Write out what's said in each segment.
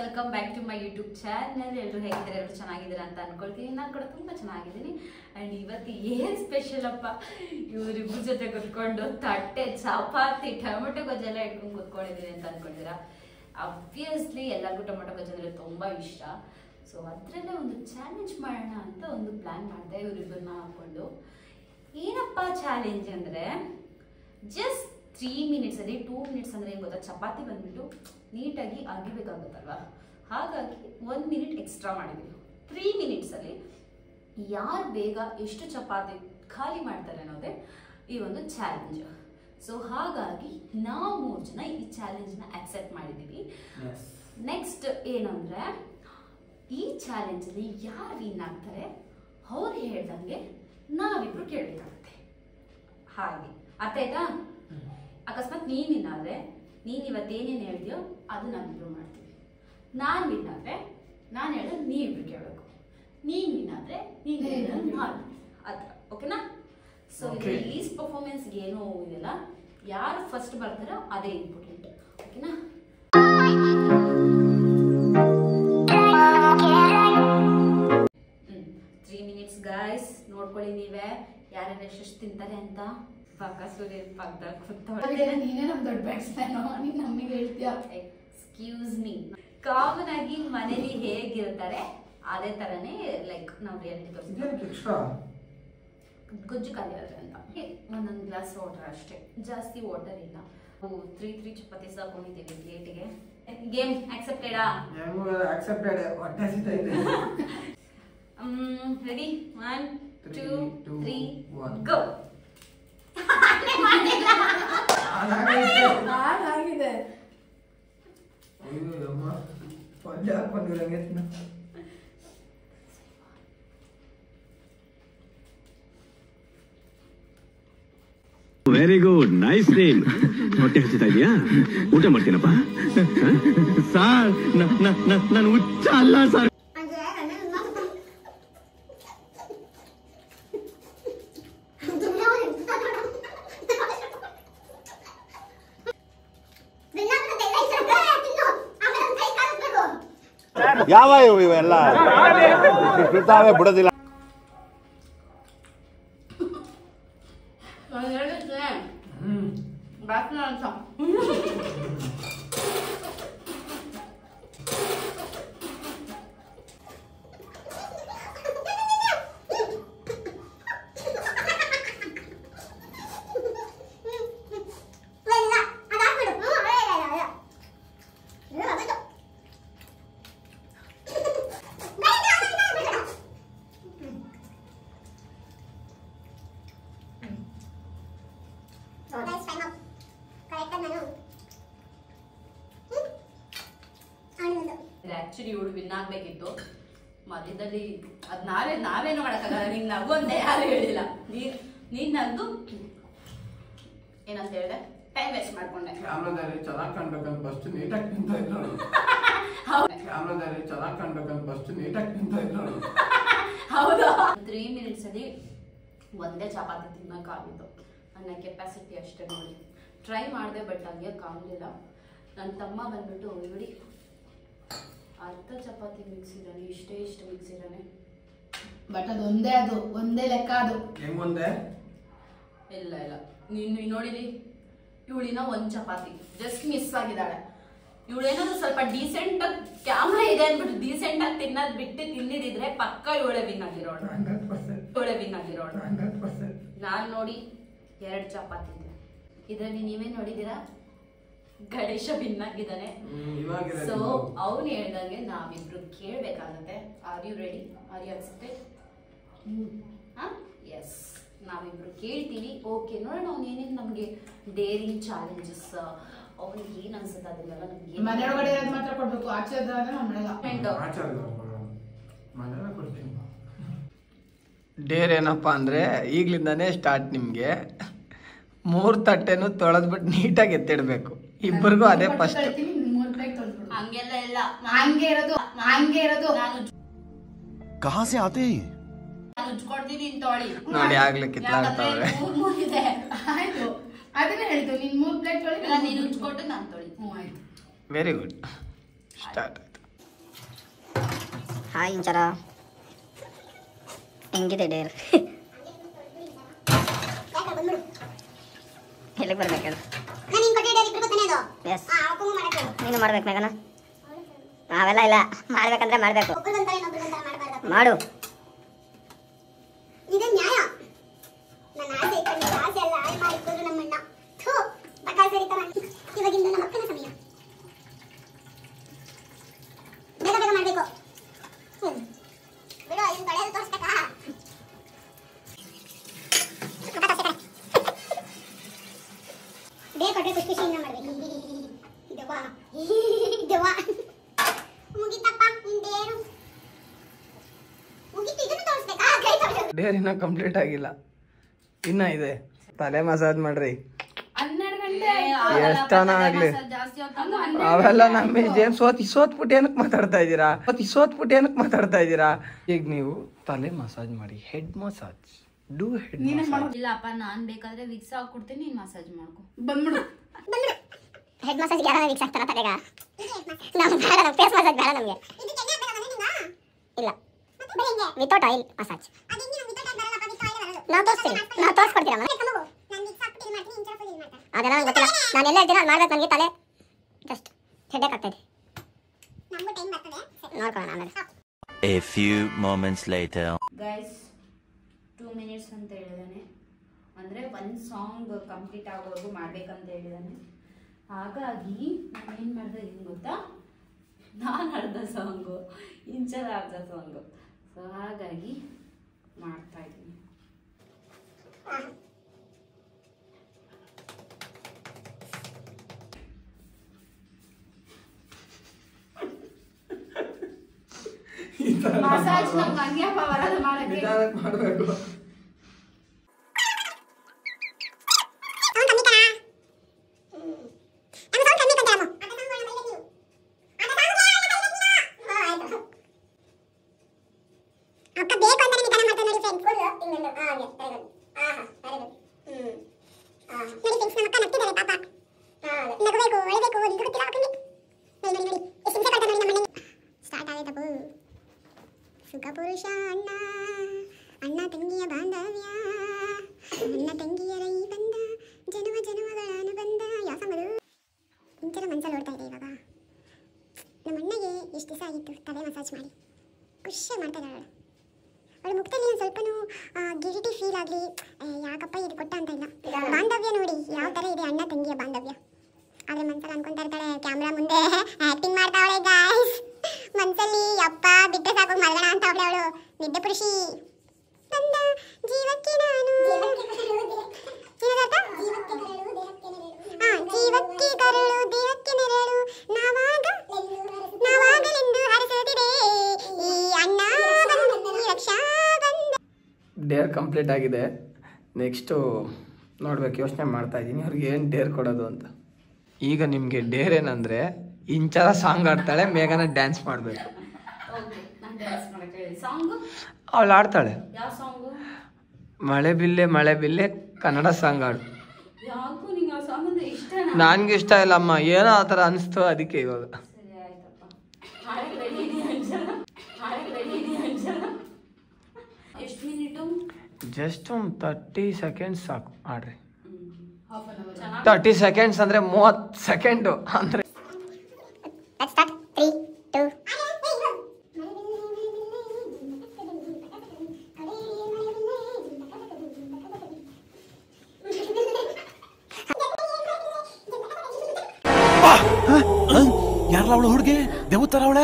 Welcome back to my YouTube channel. ಎಲ್ಲರೂ ಹೇಗಿದ್ದಾರೆ? ಎಲ್ಲರೂ ಚೆನ್ನಾಗಿದ್ದೀರಾ ಅಂತ ಅನ್ಕೊಳ್ತೀನಿ. ನಾನು ಕೂಡ ತುಂಬ ಚೆನ್ನಾಗಿದ್ದೀನಿ. ಆ್ಯಂಡ್ ಇವತ್ತು ಏನು ಸ್ಪೆಷಲ್ ಅಪ್ಪ, ಇವರಿಬ್ಬರ ಜೊತೆ ಕುತ್ಕೊಂಡು ತಟ್ಟೆ ಚಪಾತಿ ಟೊಮೆಟೊ ಗೊಜ್ಜೆಲ್ಲ ಇಟ್ಕೊಂಡು ಕುತ್ಕೊಂಡಿದ್ದೀನಿ ಅಂತ ಅನ್ಕೊಂಡಿದ್ದೀರಾ. ಅಬ್ವಿಯಸ್ಲಿ ಎಲ್ಲರಿಗೂ ಟೊಮೆಟೊ ಗೊಜ್ಜು ಅಂದರೆ ತುಂಬ ಇಷ್ಟ. ಸೊ ಅದರಲ್ಲೇ ಒಂದು ಚಾಲೆಂಜ್ ಮಾಡೋಣ ಅಂತ ಒಂದು ಪ್ಲ್ಯಾನ್ ಮಾಡಿದೆ ಇವರಿಬ್ಬರನ್ನ ಹಾಕ್ಕೊಂಡು. ಏನಪ್ಪ ಚಾಲೆಂಜ್ ಅಂದರೆ ಜಸ್ಟ್ 3 ಮಿನಿಟ್ಸ್ ಅಲ್ಲಿ 2 ಮಿನಿಟ್ಸ್ ಅಂದರೆ ಏನು ಗೊತ್ತಾ, ಚಪಾತಿ ಬಂದ್ಬಿಟ್ಟು ನೀಟಾಗಿ ಅಗಿಬೇಕಾಗುತ್ತಲ್ವ, ಹಾಗಾಗಿ 1 ಮಿನಿಟ್ ಎಕ್ಸ್ಟ್ರಾ ಮಾಡಿದ್ವಿ. 3 ಮಿನಿಟ್ಸಲ್ಲಿ ಯಾರು ಬೇಗ ಎಷ್ಟು ಚಪಾತಿ ಖಾಲಿ ಮಾಡ್ತಾರೆ ಅನ್ನೋದೇ ಈ ಒಂದು ಚಾಲೆಂಜ್. ಸೊ ಹಾಗಾಗಿ ನಾವು 3 ಜನ ಈ ಚಾಲೆಂಜ್ನ ಆಕ್ಸೆಪ್ಟ್ ಮಾಡಿದ್ದೀವಿ. ನೆಕ್ಸ್ಟ್ ಏನಂದರೆ, ಈ ಚಾಲೆಂಜಲ್ಲಿ ಯಾರು ವಿನ್ ಆಗ್ತಾರೆ ಅವ್ರು ಹೇಳ್ದಂಗೆ ನಾವಿಬ್ರು ಕೇಳಬೇಕಾಗುತ್ತೆ. ಹಾಗೆ ಅರ್ಥ ಆಯ್ತಾ? ಅಕಸ್ಮಾತ್ ನೀನು ವಿನ್ ಆದರೆ ನೀನು ಇವತ್ತೇನೇನು ಹೇಳ್ತೀಯೋ ಅದು ನಾವಿಬ್ರು ಮಾಡ್ತೀವಿ. ನಾನು ವಿನ್ ಆದರೆ ನಾನು ಹೇಳೋದು ನೀವಿಬ್ರು ಕೇಳಬೇಕು. ನೀನು ವಿನ್ ಆದರೆ ನೀನು ಹೇಳೋದು ಮಾಡ್ತೀವಿ. ಆ ಥರ ಓಕೆನಾ? ಸೊ ಇದು ಲೀಸ್ ಪರ್ಫಾರ್ಮೆನ್ಸ್ಗೆ ಏನೂ ಇದೆಲ್ಲ, ಯಾರು ಫಸ್ಟ್ ಬರ್ತಾರೋ ಅದೇ ಇಂಪಾರ್ಟೆಂಟ್. ಓಕೆನಾ? 3 ಮಿನಿಟ್ಸ್ ಗಾಯ್ಸ್, ನೋಡ್ಕೊಳ್ಳಿ ನೀವೇ ಯಾರ್ಯಾರು ಎಷ್ಟೆಷ್ಟು ತಿಂತಾರೆ ಅಂತ. ಎಕ್ಸ್ಕ್ಯೂಸ್ ಮೀ, ಕಾಮನ್ ಆಗಿ ಮನೇಲಿ ಹೇಗಿರ್ತಾರೆ ಅದೇ ತರನೇ ಲೈಕ್ ನಾವು ರಿಯಾಲಿಟಿ ತೋರಿಸ್ತೀವಿ. ಗೊಜ್ಜು ಖಾಲಿ ಆದ್ರೆ ಅಂತ ಒಂದೊಂದು ಗ್ಲಾಸ್ ವಾಟರ್ ಅಷ್ಟೇ, ಜಾಸ್ತಿ ವಾಟರ್ ಇಲ್ಲ. 3 ಚಪಾತಿ ಹಾಕೊಂಡಿದ್ದೀವಿ ಪ್ಲೇಟಿಗೆ. ಗೇಮ್ ಆಕ್ಸೆಪ್ಟೆಡಾ? Ready? 1 2 3 go. Very good, nice name. ಹೊಟ್ಟೆ ಹಚ್ಚಿತಾ ಇದೆಯಾ? ಊಟ ಮಾಡ್ತೀನಪ್ಪ. ಸಾರ್ ನಾನು ಹುಚ್ಚ ಅಲ್ಲ ಸರ್. ಯಾವ ಇವೆಲ್ಲ ಬಿಡ್ತಾವೆ ಬಿಡೋದಿಲ್ಲ. ಆಕ್ಚುಲಿ ಇವಳು ವಿನ್ ಆಗ್ಬೇಕಿತ್ತು. ಮಧ್ಯದಲ್ಲಿ ಅದ್ ನಾವೇನು ಮಾಡಕ್ಕಾಗಲ್ಲ. ನೀನ್ ನಗು ಅಂತ ಯಾರು ಹೇಳಿಲ್ಲ. ನೀನ್ ನಗ್ದು ಏನಂತ ಹೇಳಿದೆ, ಟೈಮ್ ವೇಸ್ಟ್ ಮಾಡ್ಕೊಂಡೆ. ಕ್ಯಾಮ್ರಾದಲ್ಲಿ ಚೆನ್ನಾಗಿ ಕಾಣ್ಬೇಕಂತ ಫಸ್ಟ್ ನೀಟಾಗಿ ತಿಂತಾ ಇದ್ರು. ಕ್ಯಾಮ್ರಾದಲ್ಲಿ ಚೆನ್ನಾಗಿ ಕಾಣ್ಬೇಕಂತ ಫಸ್ಟ್ ನೀಟಾಗಿ ತಿಂತಾ ಇದ್ರು. ಹೌದು. 3 ಮಿನಿಟ್ಸ್ ಅಲ್ಲಿ ಒಂದೇ ಚಪಾತಿ ತಿನ್ನಕ್ಕಾಗಿತ್ತು. ನನ್ನ ಕೆಪಾಸಿಟಿ ಅಷ್ಟೇ ನೋಡಿ. ಟ್ರೈ ಮಾಡಿದೆ, ಬಟ್ ಹಂಗೆ ಕಾಣಲಿಲ್ಲ. ನನ್ನ ತಮ್ಮ ಬಂದ್ಬಿಟ್ಟು ನೋಡಿ ಅರ್ಧ ಚಪಾತಿ ಮಿಕ್ಸಿದ್ದಾನೆ, ಇಷ್ಟೇ ಮಿಕ್ಸಿದ್ದಾನೆ. ಬಟ್ ಅದು ಒಂದೇ ಲೆಕ್ಕ. ಅದು ಹೆಂಗ್ ಒಂದೇ? ಇಲ್ಲ ನೀನು ನೋಡಿದಿ, ಇವಳಿನ 1 ಚಪಾತಿ ಜಸ್ಟ್ ಮಿಸ್ ಆಗಿದ್ದಾಳೆ. ಇವಳೇನಾದ್ರು ಸ್ವಲ್ಪ ಡೀಸೆಂಟ್ ಆಗಿ ಕ್ಯಾಮ್ರಾ ಇದೆ ಅಂದ್ಬಿಟ್ಟು ಡೀಸೆಂಟ್ ಆಗಿ ತಿನ್ನೋದು ಬಿಟ್ಟು ತಿಂದಿದ್ರೆ ಪಕ್ಕ ಇವಳೆ ವಿನ್ ಆಗಿರೋಳು. ನಾನು ನೋಡಿ 2 ಚಪಾತಿ ಇದೆ. ಇದರಲ್ಲಿ ನೀವೇ ನೋಡಿದೀರಾ, ಗಣೇಶ ವಿನ್ ಆಗಿದ್ದಾನೆ. ಸೊ ಅವನು ಹೇಳ್ದಂಗೆ ನಾವಿಬ್ರು ಕೇಳಬೇಕಾಗುತ್ತೆ. Are you ready? Are you accepted? Yes, ನಾವಿಬ್ರು ಕೇಳ್ತೀವಿ. ಓಕೆ, ನೋಡೋಣ ಅವ್ನು ಏನೇನು ನಮಗೆ ಡೇರಿಂಗ್ ಚಾಲೆಂಜಸ್ ಅವ್ನಿಗೆ ಏನು ಅನ್ಸುತ್ತೆ ಅದನ್ನೆಲ್ಲ ನಮ್ಗೆ ಮನೆಯೊಳಗಡೆ ಮಾತ್ರ ಕೊಡ್ಬೇಕು. ಆಚೆ ಡೇರ್ ಏನಪ್ಪ ಅಂದರೆ ಈಗಲಿಂದಾನೇ ಸ್ಟಾರ್ಟ್. ನಿಮಗೆ 3 ತಟ್ಟೆನೂ ತೊಳೆದ್ಬಿಟ್ಟು ನೀಟಾಗಿ ಎತ್ತಿಡಬೇಕು. ಇಬ್ಬರಿಗೂ ಅದೇ ಫಸ್ಟ್. ಹಂಗೆಲ್ಲ ಇಲ್ಲ, ಹಂಗೆ ಇರೋದು. ಕಹಾಸೆ ಆತೆ ನಾನು ಉಜ್ಕೊಡ್ತೀನಿ ತೊಳಿ ನೋಡಿ, ಆಗ್ಲೇ ಕಿತ್ತಾಡ್ತಾವೆ. ಆಯ್ತು, ಅದನ್ನೇ ಹೇಳಿದ್ದು. ನೀನ್ 3 ಪ್ಲೇಟ್ ತೊಳಿ, ನೀನು ಉಜ್ಕೊಟ್ಟು ನಾನು ತೊಳಿ. ಆಯ್ತು, ವೆರಿ ಗುಡ್. ಸ್ಟಾರ್ಟ್ ಆಯ್ತು. ಹಾಯ್ ಇಂಚರ ಹೆಂಗಿದೆ ಡೇರ್ ಎಲ್ಲಿಗೆ ಬರ್ಬೇಕು ಹೇಳು ಎಸ್ ನೀನು ಮಾಡ್ಬೇಕು ಮೇಘನ ನಾವೆಲ್ಲ ಇಲ್ಲ ಮಾಡ್ಬೇಕಂದ್ರೆ ಮಾಡಬೇಕು ಮಾಡು ಇದು ನ್ಯಾಯ ನನ್ನ ಆಸೆ ಆಸೆ ಎಲ್ಲ ಆಯ್ ಮಾಡಿದ್ರು ನಮ್ಮಣ್ಣ ಥೂ ಬಕಾಲ್ ಸರಿತಾನ ಇವಾಗಿಂದ ನಮ್ಮ ಅಕ್ಕನ ಸಮಯ ಬೇಗ ಬೇಗ ಮಾಡಬೇಕು ಬಿಡು ಇದನ್ನ ತೊಳೆದು ತೋರಿಸ್ಬೇಕಾ ಬೇಗ ಕೊಟ್ಟರೆ ಖುಷಿ ಖುಷಿಯಿಂದ ಮಾಡಬೇಕು ಇದವಾ ಇದವಾ ಮುಗಿತಪ್ಪ ನಿಂದೇನು ಮುಗಿತು ಇದನ್ನು ತೋರಿಸ್ಬೇಕಾ ಕೈ ತೊಳೆದು ಡೇರ್ ಇನ್ನೂ ಕಂಪ್ಲೀಟ್ ಆಗಿಲ್ಲ ಇನ್ನ ಇದೆ ತಲೆ ಮಸಾಜ್ ಮಾಡ್ರಿ 12 ಗಂಟೆ ಎಷ್ಟನ ಆಗ್ಲಿ ಅವೆಲ್ಲ ನಮ್ಮ ಸೋತ್ಬಿಟ್ಟು ಏನಕ್ಕೆ ಮಾತಾಡ್ತಾ ಇದ್ದೀರಾ ಈಗ ನೀವು ತಲೆ ಮಸಾಜ್ ಮಾಡಿ head massage do head massage ಇಲ್ಲಪ್ಪ ನಾನ್ ಬೇಕಾದ್ರೆ ವಿಕ್ಸ್ ಹಾಕೊಡ್ತೀನಿ ನೀನ್ ಮಸಾಜ್ ಮಾಡ್ಕೊ ಬಂದ್ಬಿಡು ಹೆಡ್ ಮಸಾಜ್ ಯಾರು ವಿಕ್ಸ್ ಆಗ್ತಾರ ತಲೆಗ ನಾವು ಬೇಡ ನಮ್ಮ ಫೇಸ್ ಮಸಾಜ್ ಬೇಡ ನಮಗೆ ಇಲ್ಲ ವಿತೌಟ್ ಆಯಿಲ್ ಮಸಾಜ್ ನಾವು ತೋರಿಸ್ಕೊಡ್ತೀರಾ ಅದೆಲ್ಲ ನಂಗೆ ಗೊತ್ತಿಲ್ಲ ನಾನು ಎಲ್ಲ ಹೇಳ್ತೀನಿ ಮಾಡ್ಬೇಕು ನನಗೆ ತಲೆ ಜಸ್ಟ್ ಹೆಡ್ಡೇಕ್ ಆಗ್ತಾಯಿದೆ ನೋಡ್ಕೊಳ್ಳೋಣ ಆಮೇಲೆ A few moments later. Guys 2 minutes ಅಂತ ಹೇಳಿದಾನೆ ಅಂದ್ರೆ ಒಂದು ಸಾಂಗ್ ಕಂಪ್ಲೀಟ್ ಆಗೋವರೆಗೂ ಮಾಡ್ಬೇಕಂತ ಹೇಳಿದಾನೆ ಹಾಗಾಗಿ ನಾನು ಏನು ಮಾಡಿದೆ ಏನು ಗೊತ್ತಾ ನಾನು ಅರ್ಧ ಸಾಂಗು ಇಂಚರ ಅರ್ಧ ಸಾಂಗು ಸೊ ಹಾಗಾಗಿ ಮಾಡ್ತಾ ಇದ್ದೀನಿ ಮಸಾಜ್ ನಮ್ಗೆ ಹಂಗ್ಯಪ್ಪ ಬರೋದು ಮಾಡಕ್ಕೆ ಮಾಡಬೇಕು ಸುಖ ಪುರುಷ ಅಣ್ಣ ಅಣ್ಣ ತಂಗಿಯ ಬಾಂಧವ್ಯ ಅಣ್ಣ ತಂಗಿಯರ ಈ ಬಂದ ಜನುಮಗಳ ಅನುಬಂಧ ಯಾವ ಸಂಬಂಧ ಇಂಚರ ಮನ್ಸಲ್ಲಿ ಓಡ್ತಾ ಇದೆ ಇವಾಗ ನಮ್ಮ ಅಣ್ಣಗೆ ಎಷ್ಟು ದಿವಸ ಆಗಿತ್ತು ತಲೆ ಮಸಾಜ್ ಮಾಡಿ ಖುಷಿ ಮಾಡ್ತಾ ಇದ್ದಾಳೆ ಅವಳು ಮುಖದಲ್ಲಿ ಒಂದು ಸ್ವಲ್ಪನೂ ಗಿಲ್ಟಿ ಫೀಲ್ ಆಗಲಿ ಯಾಕಪ್ಪ ಇದು ಕೊಟ್ಟ ಅಂತ ಇಲ್ಲ ಬಾಂಧವ್ಯ ನೋಡಿ ಯಾವ ಥರ ಇದೆ ಅಣ್ಣ ತಂಗಿಯ ಬಾಂಧವ್ಯ ಆದರೆ ಮನ್ಸಲ್ಲಿ ಅನ್ಕೊಂತಾ ಇರ್ತಾಳೆ ಕ್ಯಾಮ್ರಾ ಮುಂದೆ ಆ್ಯಕ್ಟಿಂಗ್ ಮಾಡ್ತಾವಳೆ ಗಾಯ್ಸ್ ಮನ್ಸಲ್ಲಿ ಅಪ್ಪ ಬಿಟ್ಟೆ ಸಾಕು ಮಲ್ಗಣ ಅಂತ ಅವಳು ನಿದ್ದೆ ಪುರುಷಿ ನನ್ನ ಜೀವಕ್ಕೆ ನಾನು ಜೀವಕ್ಕೆ ಕರಳು ದೇಹಕ್ಕೆ ನೆರಳು ನಾವಾಗಲೆಂದು ಹರಿಸುತ್ತಿದೆ ಈ ಅಣ್ಣ ರಕ್ಷಾ ಬಂದ ಡೇರ್ ಕಂಪ್ಲೀಟ್ ಆಗಿದೆ ನೆಕ್ಸ್ಟು ನೋಡ್ಬೇಕು ಯೋಚನೆ ಮಾಡ್ತಾ ಇದ್ದೀನಿ ಅವ್ರಿಗೆ ಏನು ಡೇರ್ ಕೊಡೋದು ಅಂತ ಈಗ ನಿಮಗೆ ಡೇರ್ ಏನಂದರೆ ಇಂಚರ ಸಾಂಗ್ ಆಡ್ತಾಳೆ ಮೇಘನ ಡ್ಯಾನ್ಸ್ ಮಾಡಬೇಕು ಓಕೆ ನಾನು ಡ್ಯಾನ್ಸ್ ಮಾಡಕ್ಕೆ ಹೇಳಿ ಸಾಂಗು ಅವಳು ಆಡ್ತಾಳೆ ಯಾವ ಸಾಂಗು ಮಳೆ ಬಿಲ್ಲೆ ಕನ್ನಡ ಸಾಂಗ್ ಆಡು ಯಾಕೂ ನಿಂಗೆ ಆ ಸಾಂಗ್ ಅಂದ್ರೆ ಇಷ್ಟನಾ ನನಗೆ ಇಷ್ಟ ಇಲ್ಲಮ್ಮ ಏನೋ ಆ ಥರ ಅನಿಸ್ತು ಅದಕ್ಕೆ ಇವಾಗ ಸರಿ ಆಯ್ತಪ್ಪ ಹಾಡಕ್ಕೆ ರೆಡಿ ಇದೆಯಾ ಅಂಜನ ಎಷ್ಟು ಮಿನಿಟು ಜಸ್ಟ್ ಒಂದು 30 ಸೆಕೆಂಡ್ಸ್ ಸಾಕು ಆಡ್ರಿ ಹಾಫ್ ಅನ್ ಅವರ್ 30 ಸೆಕೆಂಡ್ಸ್ ಅಂದರೆ 30 ಸೆಕೆಂಡು ಅಂದರೆ Let's start. 3, 2. ಯಾರಲ್ಲ ಅವಳು ಹುಡುಗಿ ದೇವತರ ಅವಳೆ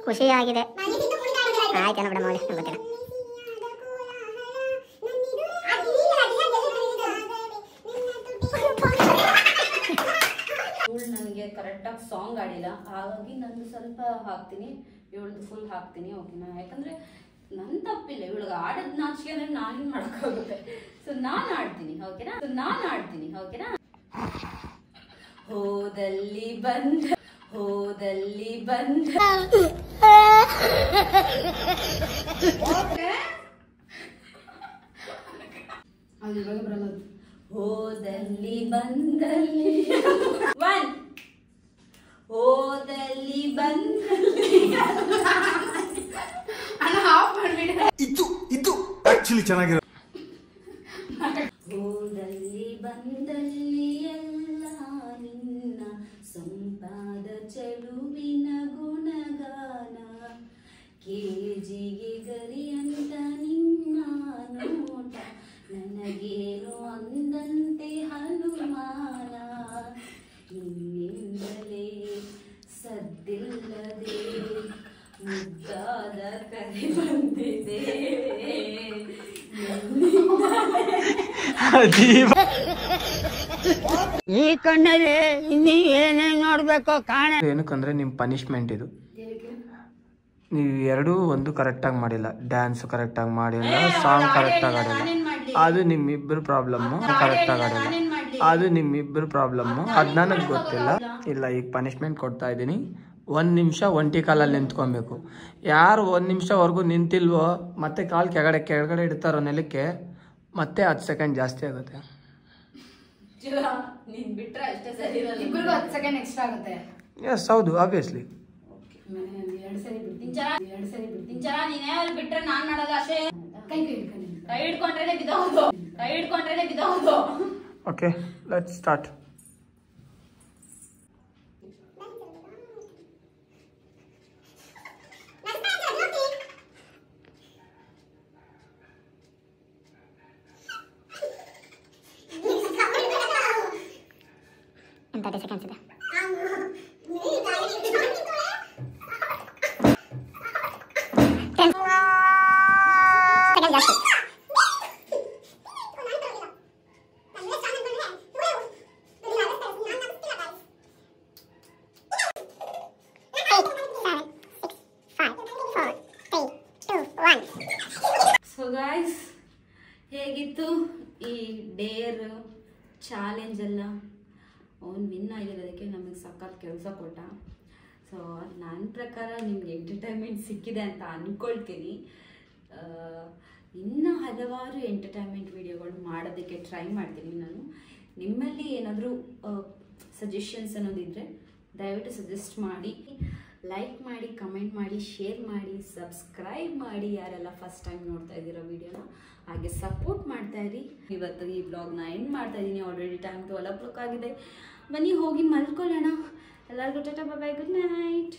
ಖುಷಿಯಾಗಿದೆ ಆಯ್ತು ಬಿಡ ಮೌಲ್ಯ ಗೊತ್ತಿಲ್ಲ ಇವಳು ನನಗೆ ಕರೆಕ್ಟಾಗಿ ಸಾಂಗ್ ಆಡಿಲ್ಲ ಹಾಗಾಗಿ ನಂದು ಸ್ವಲ್ಪ ಹಾಕ್ತೀನಿ ಇವಳದು ಫುಲ್ ಹಾಕ್ತೀನಿ ಓಕೆನಾ ಯಾಕಂದ್ರೆ ನನ್ನ ತಪ್ಪಿಲ್ಲ ಇವಳಿಗೆ ಆಡೋದು ನಾಚಿಕೆ ಅಂದ್ರೆ ನಾನೇನು ಮಾಡೋಕ್ಕಾಗುತ್ತೆ ಸೊ ನಾನು ಆಡ್ತೀನಿ ಓಕೆನಾ ಹೋದಲ್ಲಿ ಬಂದ ಅದು ಇವಾಗ ಬರಲ್ಲ. ಹೋದಲ್ಲಿ ಬಂದಲ್ಲಿ ಒನ್ ಹೋದಲ್ಲಿ ಬಂದಲ್ಲಿ ಅಣ್ಣ ಆಫ್ ಮಾಡ್ಬಿಡಿ. ಇದು ಆಕ್ಚುಲಿ ಚೆನ್ನಾಗಿರೋ. ಹೋದಲ್ಲಿ ಬಂದಲ್ಲಿ ಎಲ್ಲ ನಿನ್ನ ಸಂಪಾದ ಚೆಲುವಿನ ಗುಣಗಾನ ಕೆಜಿಗೆ ಗರಿ ಅಂತ ನಿನ್ನ ನೋಟ ನನಗೇನು ಅಂದಂತೆ ಹನುಮಾನ ನಿನ್ನಿಂದಲೇ ಸದ್ದಿಲ್ಲದೆ ಮುದ್ದಾದ ಕರೆ ಬಂದಿದೆ ಈ ಕಣ್ಣಲ್ಲಿ ಇನ್ನೀ ಏನೇನ್ ನೋಡ್ಬೇಕು ಕಾಣ. ಏನಕ್ಕಂದ್ರೆ ನಿಮ್ ಪನಿಷ್ಮೆಂಟ್ ಇದು. ನೀವು ಎರಡೂ ಒಂದು ಕರೆಕ್ಟಾಗಿ ಮಾಡಿಲ್ಲ, ಡ್ಯಾನ್ಸ್ ಕರೆಕ್ಟಾಗಿ ಮಾಡಿಲ್ಲ, ಸಾಂಗ್ ಕರೆಕ್ಟಾಗಿ ಆಡಿಲ್ಲ. ಅದು ನಿಮ್ಮಿಬ್ಬರು ಪ್ರಾಬ್ಲಮ್ಮು. ಕರೆಕ್ಟಾಗಿ ಆಡಿಲ್ಲ, ಅದು ನಿಮ್ಮಿಬ್ಬರು ಪ್ರಾಬ್ಲಮ್ಮು. ಅದು ನನಗೆ ಗೊತ್ತಿಲ್ಲ. ಇಲ್ಲ, ಈಗ ಪನಿಷ್ಮೆಂಟ್ ಕೊಡ್ತಾ ಇದ್ದೀನಿ. 1 ನಿಮಿಷ ಒಂಟಿ ಕಾಲಲ್ಲಿ ನಿಂತ್ಕೊಬೇಕು. ಯಾರು 1 ನಿಮಿಷವರೆಗೂ ನಿಂತಿಲ್ವೋ ಮತ್ತೆ ಕಾಲು ಕೆಳಗಡೆ ಇಡ್ತಾರೋ ನೆಲಕ್ಕೆ, ಮತ್ತೆ 10 ಸೆಕೆಂಡ್ ಜಾಸ್ತಿ ಆಗುತ್ತೆ. ನೀನ್ ಬಿಟ್ರೆ ಅಷ್ಟೇ ಸರಿ ಇರಲ್ಲ. ಇಬ್ಬರಿಗೂ 10 ಸೆಕೆಂಡ್ ಎಕ್ಸ್ಟ್ರಾ ಆಗುತ್ತೆ. ಎಸ್, ಹೌದು, ಆಬ್ವಿಯಸ್ಲಿ. 2 ಸರಿ ಬಿಡ್ತೀನಿ. 2 ಸರಿ ಬಿಡ್ತೀನಿ. ನೀನೇ ಬಿಟ್ರೆ ನಾನ್ ಮಾಡಲ್ಲ ಅಷ್ಟೇ. ಕೈ ಹಿಡ್ಕೊಂಡು ಕೈ ಹಿಡ್ಕೊಂಡ್ರೆ ಬಿದ್ದೋದು. Okay, let's start. in 30 seconds ಇದೆ. ಸೊ ಗಾಯ್ಸ್, ಹೇಗಿತ್ತು ಈ ಡೇರ್ ಚಾಲೆಂಜ್ ಎಲ್ಲ? ಅವ್ನು ವಿನ್ ಆಗಿರೋದಕ್ಕೆ ನಮಗೆ ಸಖತ್ ಕೆಲಸ ಕೊಟ್ಟ. ಸೊ ನನ್ನ ಪ್ರಕಾರ ನಿಮ್ಗೆ ಎಂಟರ್ಟೈನ್ಮೆಂಟ್ ಸಿಕ್ಕಿದೆ ಅಂತ ಅಂದ್ಕೊಳ್ತೀನಿ. ಇನ್ನೂ ಹಲವಾರು ಎಂಟರ್ಟೈನ್ಮೆಂಟ್ ವಿಡಿಯೋಗಳು ಮಾಡೋದಕ್ಕೆ ಟ್ರೈ ಮಾಡ್ತೀನಿ ನಾನು. ನಿಮ್ಮಲ್ಲಿ ಏನಾದರೂ ಸಜೆಷನ್ಸ್ ಅನ್ನೋದಿದ್ದರೆ ದಯವಿಟ್ಟು ಸಜೆಸ್ಟ್ ಮಾಡಿ. ಲೈಕ್ ಮಾಡಿ, ಕಮೆಂಟ್ ಮಾಡಿ, ಶೇರ್ ಮಾಡಿ, ಸಬ್ಸ್ಕ್ರೈಬ್ ಮಾಡಿ. ಯಾರೆಲ್ಲ ಫಸ್ಟ್ ಟೈಮ್ ನೋಡ್ತಾ ಇದ್ದೀರೋ ವಿಡಿಯೋನ ಹಾಗೆ ಸಪೋರ್ಟ್ ಮಾಡ್ತಾ ಇರಿ. ಇವತ್ತು ಈ ಬ್ಲಾಗ್ನ ಎಂಡ್ ಮಾಡ್ತಾ ಇದ್ದೀನಿ. ಆಲ್ರೆಡಿ ಟೈಮ್ 12 o'clock ಆಗಿದೆ. ಬನ್ನಿ ಹೋಗಿ ಮಲ್ಕೊಳ್ಳೋಣ. ಎಲ್ಲರಿಗೂ ಟಾಟಾ, ಬಾಯ್, ಗುಡ್ ನೈಟ್.